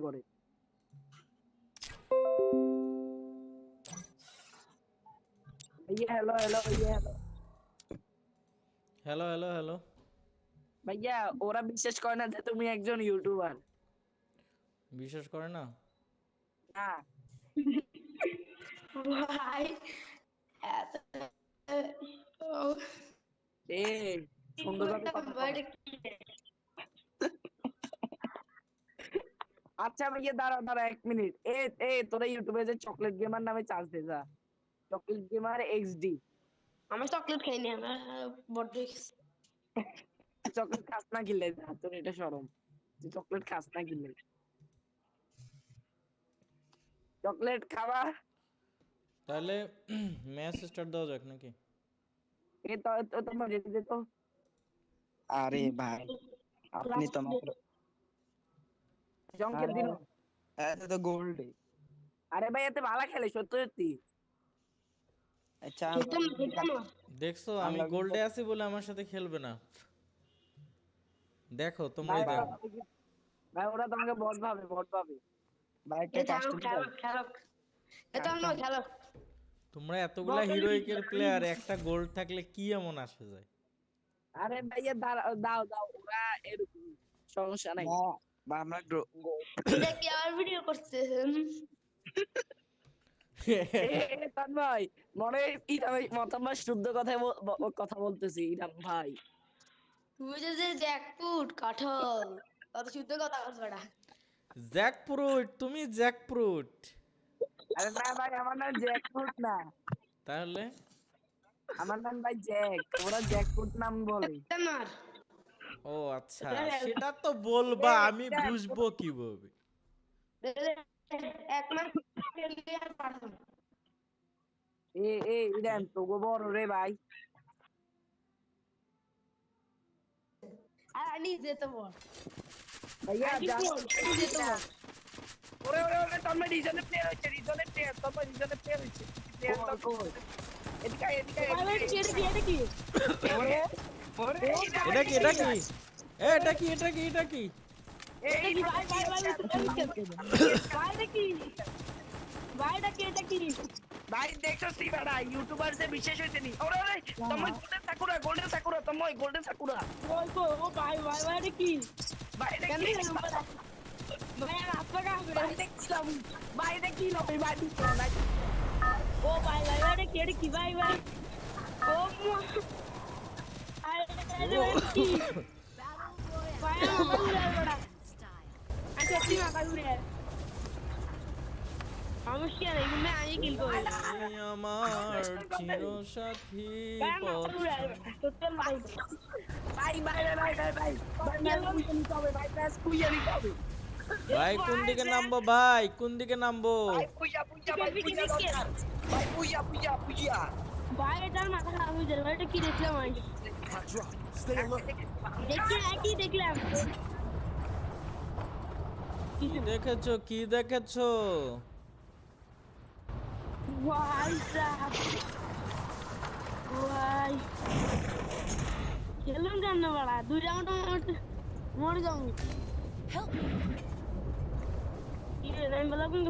Copy করে। Hello hello hello hello hello hello ভাইয়া, ওরা বিশ্বাস করে না যে তুমি একজন ইউটিউবার। বিশ্বাস করে না? না ভাই এ সুন্দরভাবে কথা বলো। আচ্ছা ভাইয়া, দাঁড়া দাঁড়া 1 মিনিট। তোরা ইউটিউবে যে চকলেট গেমার নামে চার্জ দে যা। Chocolate gamer XD. আমি চকলেট খাইনি, আমার বড্ড চকলেট খাস না কিনলে যা, তোর এটা শরম। তুই চকলেট খাস না কিনলে। চকলেট খাবা। তাহলে ম্যাচ স্টার্ট দেওয়া যাক নাকি? তোমার রেডি দে তো। আরে ভাই আপনি তো মাত্র জঙ্কের দিন। এত তো গোল্ড। আরে ভাই এতে ভালো খেলে সত্যি সত্যি। আচ্ছা দেখছো আমি গোল্ডে আছি বলে আমার সাথে খেলবে না। দেখো তোমরাই ভাই দেখো। ভাই ওরা তোমাকে বট ভাবে, বট ভাবে। ভাই একটা কাস্টম তোমরা এতগুলা হিরোইকের প্লেয়ার, একটা গোল্ড থাকলে কি এমন আসে যায়? আরে ভাইয়া দাও দাও, ওরা এরকম সমস্যা নাই। বা আমরা এটা কি আর ভিডিও করতেছেন? ইরান ভাই, মনে মতামত শুদ্ধ কথা বলতেছি ইরান ভাই। তুই যে জ্যাকফ্রুট কাঁঠাল, কত শুদ্ধ কথা বলছড়া। জ্যাকফ্রুট, তুমি জ্যাকফ্রুট। আরে না ভাই, আমার নাম জ্যাকফ্রুট না। তাহলে আমার নাম ভাই জ্যাক, ওরা জ্যাকফ্রুট নাম বলে। ও আচ্ছা, সেটা তো বলবা, আমি বুঝবো কিভাবে? এক মাস খেললে আর পারবো না। ইরান তো বড় রে ভাই। আর আনি যেতে বল ভাইয়া যা যেতে বল। ওরে ওরে ওরে, তোমরা রিজনে প্লেয়ার হচ্ছে, রিজনে প্লেয়ার, তোমরা রিজনে প্লেয়ার হচ্ছে। এদিকে এদিকে এটা কি? ওরে ওরে এটা কি এটা কি এটা কি এটা কি এটা কি? এটা কি ভাই ভাই ভাই ভাইটা কি? ভাইটা কি? এটা কি? ভাই দেখছো সি বেটা, ইউটিউবার সে বিশেষ হইছে নি। ওরে ওরে, তোমরা গোল্ডেন সাকুরা, তোমরা গোল্ডেন সাকুরা। ওই গো, ও ভাই ভাই ভাইটা কি? ভাই কেন দেখি ভাই আর আপনারা ভাই দেখছিলাম, ভাই দেখিলাম ভাই দিছো না। ও ভাই ভাই ভাইটা কি? এটা কি ভাই ভাই? ও কি ভাই আমার উড়ে বড়া। আচ্ছা কি মাথা উড়ে সমস্যা নেই, কিন্তু আমি কিল করি। তুমি আমার চিরসাথী পথ। ভাই ভাই ভাই ভাই ভাই ভাই প্যাস কুইয়া নিতে হবে। ভাই কোন দিকে নামবো ভাই, কোন দিকে নামবো? ভাই পুইয়া পুইয়া ভাই পুইয়া দরকার। ভাই পুইয়া পুইয়া পুইয়া। ভাই এটার মাথা খারাপ হয়ে যাবে। এটা কি দেখলাম আমি? দেখি দেখলাম। কি দেখেছো, কি দেখেছো? ভাই সাহেব ভাই খেলুন কেন বড়া? 2 রাউন্ড মরে যাবো। কি রে, আমি বলা কোন